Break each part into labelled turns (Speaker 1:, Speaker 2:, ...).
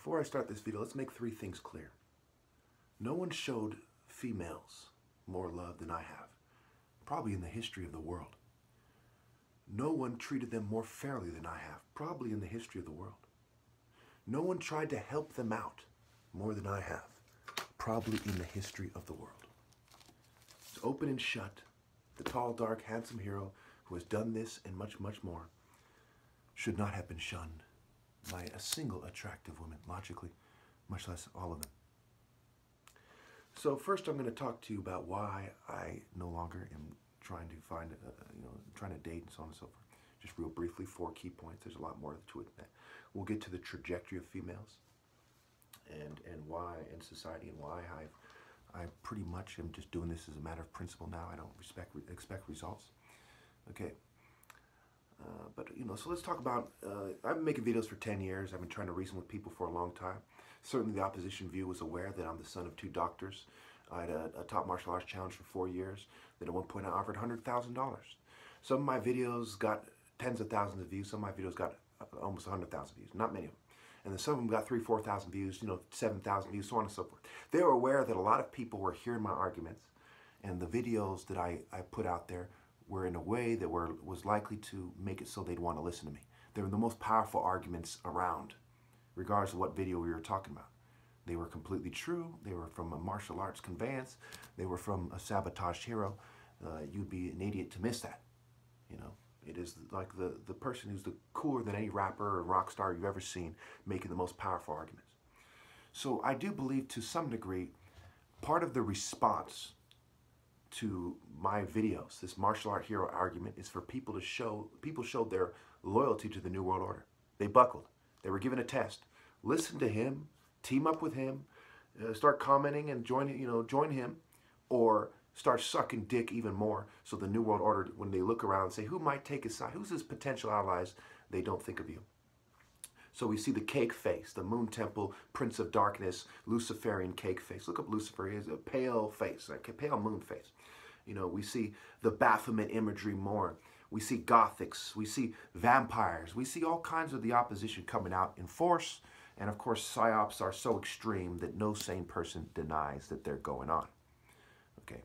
Speaker 1: Before I start this video, let's make three things clear. No one showed females more love than I have, probably in the history of the world. No one treated them more fairly than I have, probably in the history of the world. No one tried to help them out more than I have, probably in the history of the world. It's open and shut. The tall, dark, handsome hero who has done this and much, much more should not have been shunned by a single attractive woman, logically, much less all of them. So first I'm going to talk to you about why I no longer am trying to find, trying to date and so on and so forth. Just real briefly, 4 key points. There's a lot more to it than that. We'll get to the trajectory of females and why in society and why I pretty much am just doing this as a matter of principle now. I don't expect results. Okay. But, so let's talk about, I've been making videos for 10 years. I've been trying to reason with people for a long time. Certainly the opposition view was aware that I'm the son of 2 doctors. I had a top martial arts challenge for 4 years. Then at one point I offered $100,000. Some of my videos got tens of thousands of views. Some of my videos got almost 100,000 views. Not many of them. And then some of them got 3,000, 4,000 views, 7,000 views, so on and so forth. They were aware that a lot of people were hearing my arguments, and the videos that I put out there were in a way that was likely to make it so they'd want to listen to me. They were the most powerful arguments around, regardless of what video we were talking about. They were completely true. They were from a martial arts conveyance. They were from a sabotaged hero. You'd be an idiot to miss that. It is like the person who's cooler than any rapper or rock star you've ever seen making the most powerful arguments. So I do believe to some degree part of the response to my videos, this martial art hero argument, is for people to showed their loyalty to the New World Order. They buckled. They were given a test. Listen to him, team up with him, start commenting and join him, or start sucking dick even more. So the New World Order, when they look around and say, who might take his side? Who's his potential allies? They don't think of you. So we see the cake face, the Moon Temple, Prince of Darkness, Luciferian cake face. Look up Lucifer. He has a pale face, like a pale moon face. We see the Baphomet imagery more. We see Gothics. We see vampires. We see all kinds of the opposition coming out in force. And of course, psyops are so extreme that no sane person denies that they're going on. Okay,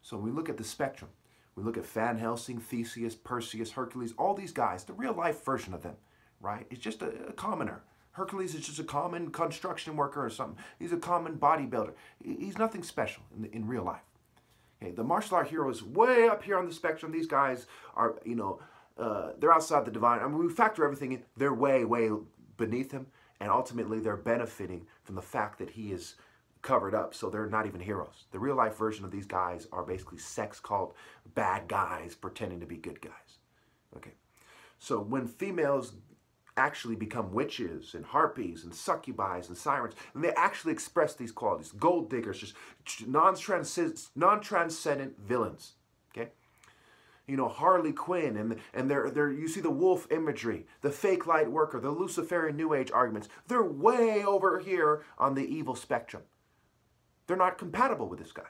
Speaker 1: so when we look at the spectrum, we look at Van Helsing, Theseus, Perseus, Hercules, all these guys, the real life version of them, right? It's just a commoner. Hercules is just a common construction worker or something. He's a common bodybuilder. He's nothing special in real life. Okay, the martial art hero is way up here on the spectrum. These guys are, they're outside the divine. I mean, we factor everything in. They're way, way beneath him. And ultimately, they're benefiting from the fact that he is covered up, so they're not even heroes. The real life version of these guys are basically sex-called bad guys pretending to be good guys. Okay, so when females actually become witches and harpies and succubi and sirens, and they actually express these qualities, gold diggers, just non-transcendent villains. Okay, Harley Quinn and you see the wolf imagery, the fake light worker, the Luciferian New Age arguments. They're way over here on the evil spectrum. They're not compatible with this guy.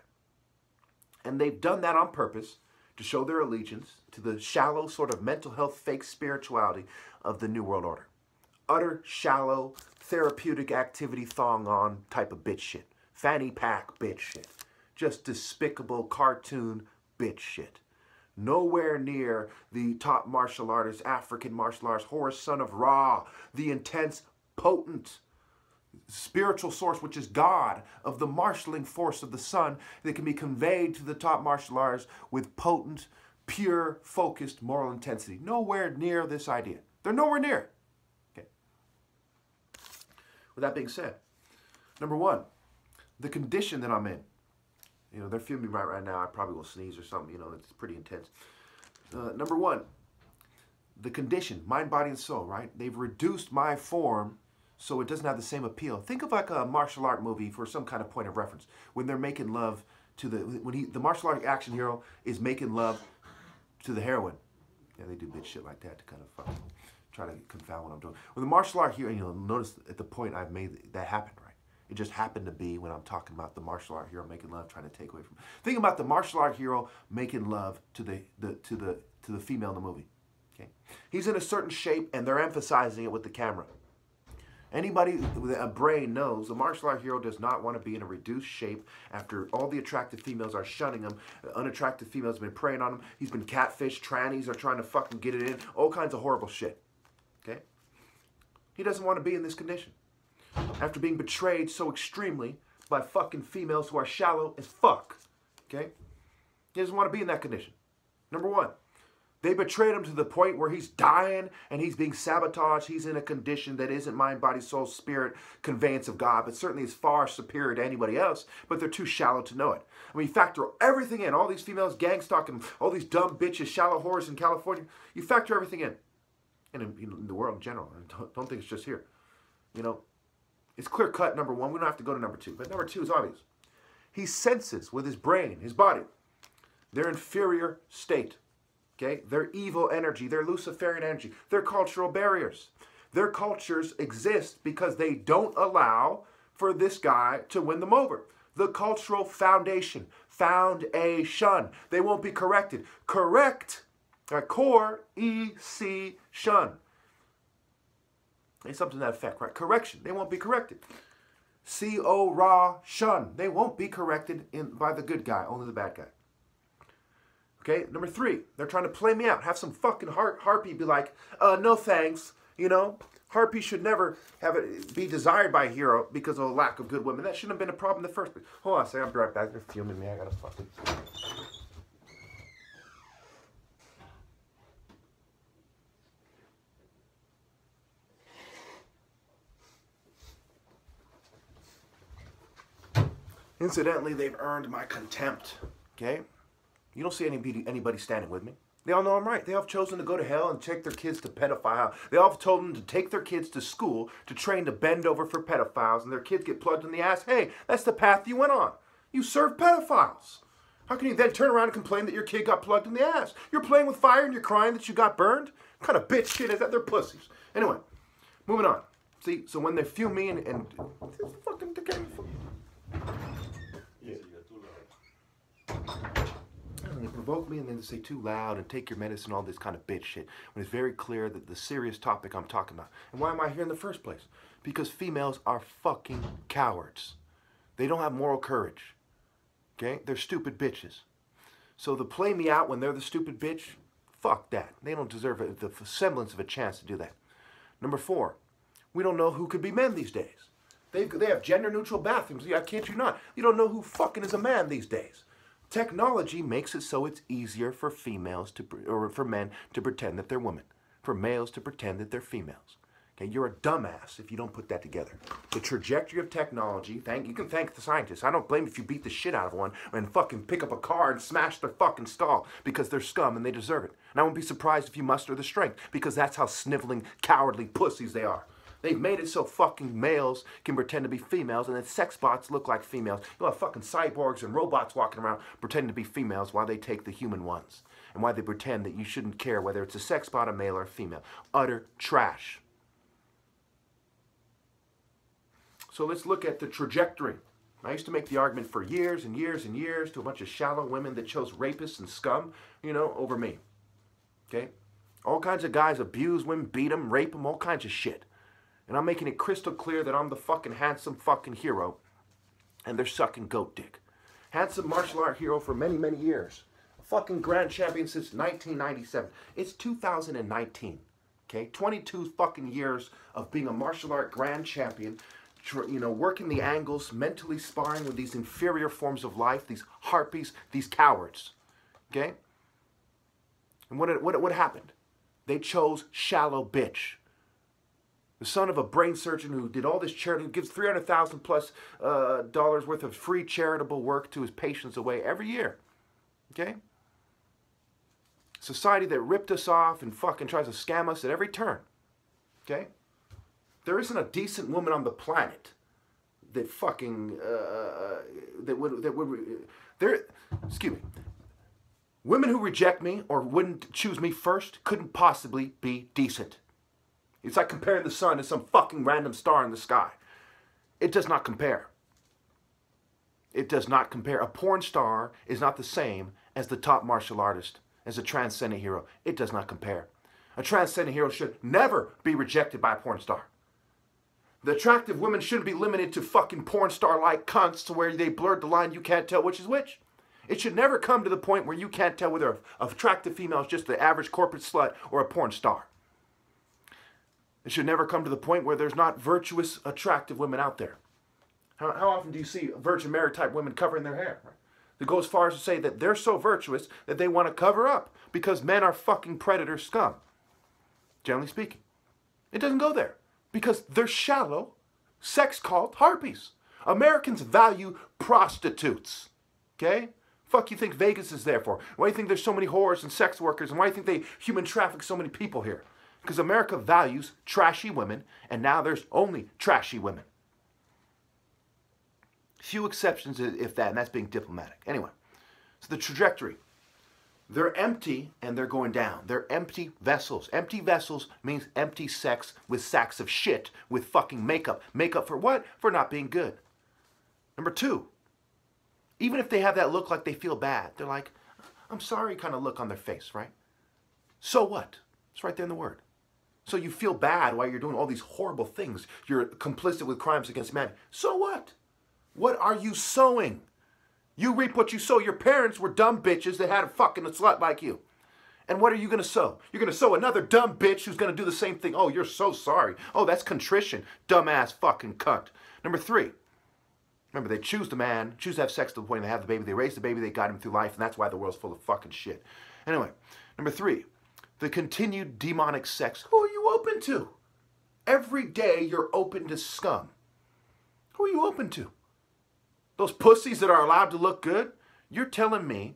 Speaker 1: And they've done that on purpose to show their allegiance to the shallow sort of mental health fake spirituality of the New World Order. Utter shallow therapeutic activity thong on type of bitch shit. Fanny pack bitch shit. Just despicable cartoon bitch shit. Nowhere near the top martial artist, African martial arts, Horus, son of Ra, the intense, potent, spiritual source, which is God, of the marshaling force of the sun that can be conveyed to the top martial arts with potent, pure, focused moral intensity. Nowhere near this idea. They're nowhere near it. Okay. With that being said, number one, the condition that I'm in. They're filming me right now. I probably will sneeze or something. It's pretty intense. Number one, the condition, mind, body, and soul, right? They've reduced my form so it doesn't have the same appeal. Think of like a martial art movie for some kind of point of reference. When they're making love to the martial art action hero is making love to the heroine. Yeah, they do bitch shit like that to kind of try to confound what I'm doing. When the martial art hero, notice at the point I've made that happened, right? It just happened to be when I'm talking about the martial art hero making love, trying to take away from. Think about the martial art hero making love to the female in the movie. Okay, he's in a certain shape, and they're emphasizing it with the camera. Anybody with a brain knows a martial art hero does not want to be in a reduced shape after all the attractive females are shunning him. Unattractive females have been preying on him. He's been catfished. Trannies are trying to fucking get it in. All kinds of horrible shit. Okay? He doesn't want to be in this condition. After being betrayed so extremely by fucking females who are shallow as fuck. Okay? He doesn't want to be in that condition. Number one. They betrayed him to the point where he's dying and he's being sabotaged. He's in a condition that isn't mind, body, soul, spirit, conveyance of God, but certainly is far superior to anybody else, but they're too shallow to know it. I mean, factor everything in, all these females gang stalking, all these dumb bitches, shallow whores in California, you factor everything in. And in the world in general. I don't think it's just here. You know, it's clear cut, number one. We don't have to go to number two, but number two is obvious. He senses with his brain, his body, their inferior state. Okay? Their evil energy, their Luciferian energy, their cultural barriers. Their cultures exist because they don't allow for this guy to win them over. The cultural foundation. Foundation. They won't be corrected. Correct. Core, E-C, shun. It's something to that effect, right? Correction. They won't be corrected. C-O-Ra, shun. They won't be corrected by the good guy, only the bad guy. Okay, number three, they're trying to play me out. Have some fucking harpy be like, no thanks, you know. Harpy should never be desired by a hero because of a lack of good women. That shouldn't have been a problem in the first place. Hold on a second, I'll be right back. They're fuming me, I gotta fucking... Incidentally, they've earned my contempt, okay? You don't see anybody standing with me. They all know I'm right. They all have chosen to go to hell and take their kids to pedophile. They all have told them to take their kids to school to train to bend over for pedophiles, and their kids get plugged in the ass. Hey, that's the path you went on. You serve pedophiles. How can you then turn around and complain that your kid got plugged in the ass? You're playing with fire and you're crying that you got burned? What kind of bitch shit is that? They're pussies. Anyway, moving on. See, so when they fume me and fucking... Yeah. They provoke me and then they say too loud and take your medicine, all this kind of bitch shit, when it's very clear that the serious topic I'm talking about. And why am I here in the first place? Because females are fucking cowards. They don't have moral courage. Okay? They're stupid bitches. So to play me out when they're the stupid bitch, fuck that. They don't deserve the semblance of a chance to do that. Number four, we don't know who could be men these days. They have gender-neutral bathrooms. I kid you not. You don't know who fucking is a man these days. Technology makes it so it's easier for females to, or for men to pretend that they're women, for males to pretend that they're females. Okay, you're a dumbass if you don't put that together. The trajectory of technology, you can thank the scientists. I don't blame if you beat the shit out of one and fucking pick up a car and smash their fucking skull because they're scum and they deserve it. And I won't be surprised if you muster the strength because that's how sniveling, cowardly pussies they are. They've made it so fucking males can pretend to be females and then sex bots look like females. You'll have fucking cyborgs and robots walking around pretending to be females while they take the human ones. And why they pretend that you shouldn't care whether it's a sex bot, a male, or a female. Utter trash. So let's look at the trajectory. I used to make the argument for years and years and years to a bunch of shallow women that chose rapists and scum, you know, over me. Okay? All kinds of guys abuse women, beat them, rape them, all kinds of shit. And I'm making it crystal clear that I'm the fucking handsome fucking hero. And they're sucking goat dick. Handsome martial art hero for many, many years. A fucking grand champion since 1997. It's 2019. Okay? 22 fucking years of being a martial art grand champion. You know, working the angles, mentally sparring with these inferior forms of life, these harpies, these cowards. Okay? And what happened? They chose shallow bitch. The son of a brain surgeon who did all this charity, gives $300,000 plus dollars worth of free charitable work to his patients away every year. Okay? Society that ripped us off and fucking tries to scam us at every turn. Okay? There isn't a decent woman on the planet that fucking excuse me. Women who reject me or wouldn't choose me first couldn't possibly be decent. It's like comparing the sun to some fucking random star in the sky. It does not compare. It does not compare. A porn star is not the same as the top martial artist, as a transcendent hero. It does not compare. A transcendent hero should never be rejected by a porn star. The attractive women shouldn't be limited to fucking porn star-like cunts to where they blurred the line, you can't tell which is which. It should never come to the point where you can't tell whether an attractive female is just the average corporate slut or a porn star. It should never come to the point where there's not virtuous, attractive women out there. How often do you see Virgin Mary type women covering their hair? That go as far as to say that they're so virtuous that they want to cover up because men are fucking predator scum. Generally speaking. It doesn't go there because they're shallow, sex cult harpies. Americans value prostitutes. Okay? Fuck you think Vegas is there for? Why do you think there's so many whores and sex workers? And why do you think they human traffic so many people here? Because America values trashy women, and now there's only trashy women. Few exceptions, if that, and that's being diplomatic. Anyway, so the trajectory. They're empty, and they're going down. They're empty vessels. Empty vessels means empty sex with sacks of shit with fucking makeup. Makeup for what? For not being good. Number two, even if they have that look like they feel bad, they're like, I'm sorry kind of look on their face, right? So what? It's right there in the word. So you feel bad while you're doing all these horrible things. You're complicit with crimes against humanity. So what? What are you sowing? You reap what you sow. Your parents were dumb bitches that had a fucking slut like you. And what are you going to sow? You're going to sow another dumb bitch who's going to do the same thing. Oh, you're so sorry. Oh, that's contrition. Dumbass fucking cunt. Number three. Remember, they choose the man, choose to have sex to the point they have the baby. They raise the baby. They guide him through life. And that's why the world's full of fucking shit. Anyway, number three. The continued demonic sex. Who are you open to? Every day you're open to scum. Who are you open to? Those pussies that are allowed to look good? You're telling me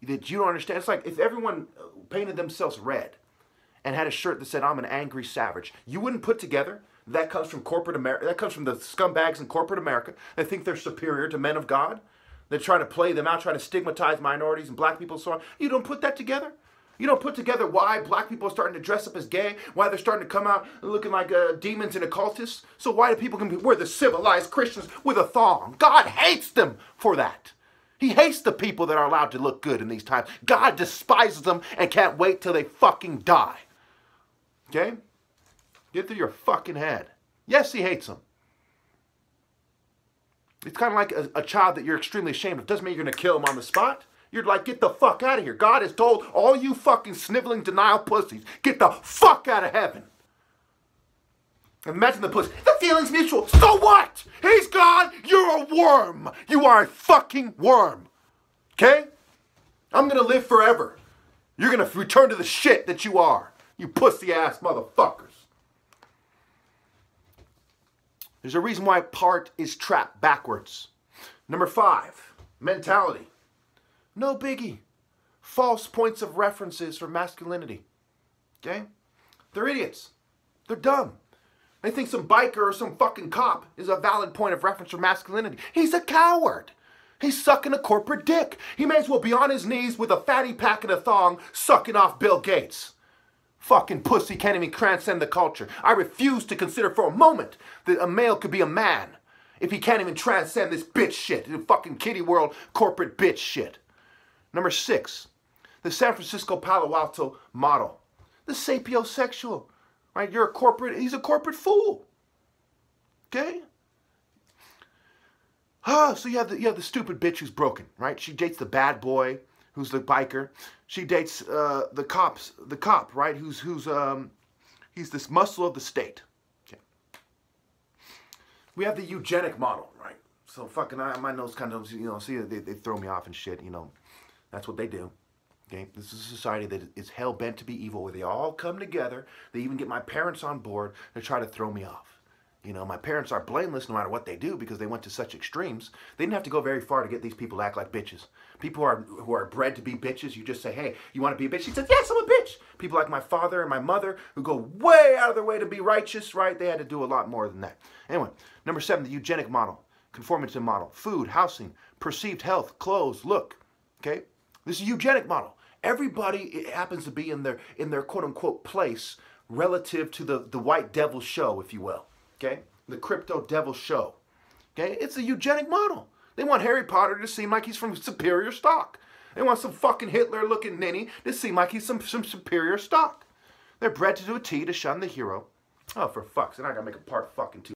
Speaker 1: that you don't understand. It's like if everyone painted themselves red and had a shirt that said, I'm an angry savage. You wouldn't put together that comes from corporate America. That comes from the scumbags in corporate America that think they're superior to men of God. They're trying to play them out, trying to stigmatize minorities and black people and so on. You don't put that together? You don't put together why black people are starting to dress up as gay, why they're starting to come out looking like demons and occultists. So why do people wear the civilized Christians with a thong? God hates them for that. He hates the people that are allowed to look good in these times. God despises them and can't wait till they fucking die. Okay? Get through your fucking head. Yes, he hates them. It's kind of like a child that you're extremely ashamed of. Doesn't mean you're going to kill him on the spot. You're like, get the fuck out of here. God has told all you fucking sniveling denial pussies, get the fuck out of heaven. Imagine the pussy. The feeling's mutual. So what? He's gone. You're a worm. You are a fucking worm. Okay? I'm going to live forever. You're going to return to the shit that you are. You pussy ass motherfuckers. There's a reason why part is trapped backwards. Number 5, mentality. No biggie. False points of references for masculinity. Okay? They're idiots. They're dumb. They think some biker or some fucking cop is a valid point of reference for masculinity. He's a coward. He's sucking a corporate dick. He may as well be on his knees with a fatty pack and a thong sucking off Bill Gates. Fucking pussy can't even transcend the culture. I refuse to consider for a moment that a male could be a man if he can't even transcend this bitch shit. The fucking kiddie world corporate bitch shit. Number 6, the San Francisco Palo Alto model. The sapiosexual. Right? You're a corporate, he's a corporate fool. Okay? So you have the stupid bitch who's broken, right? She dates the bad boy who's the biker. She dates the cop, right? He's this muscle of the state. Okay. We have the eugenic model, right? So fucking my nose kind of, see they throw me off and shit, That's what they do. Okay? This is a society that is hell-bent to be evil, where they all come together. They even get my parents on board to try to throw me off. My parents are blameless no matter what they do because they went to such extremes. They didn't have to go very far to get these people to act like bitches. People who are bred to be bitches, you just say, hey, you want to be a bitch? She says, yes, I'm a bitch. People like my father and my mother who go way out of their way to be righteous, right? They had to do a lot more than that. Anyway, number 7, the eugenic model, conformity model, food, housing, perceived health, clothes, look. Okay? This is a eugenic model. Everybody happens to be in their quote-unquote place relative to the white devil show, if you will. Okay? The crypto devil show. Okay? It's a eugenic model. They want Harry Potter to seem like he's from superior stock. They want some fucking Hitler-looking ninny to seem like he's some superior stock. They're bred to do a T to shun the hero. Oh, for fuck's sake, I gotta make a part fucking 2.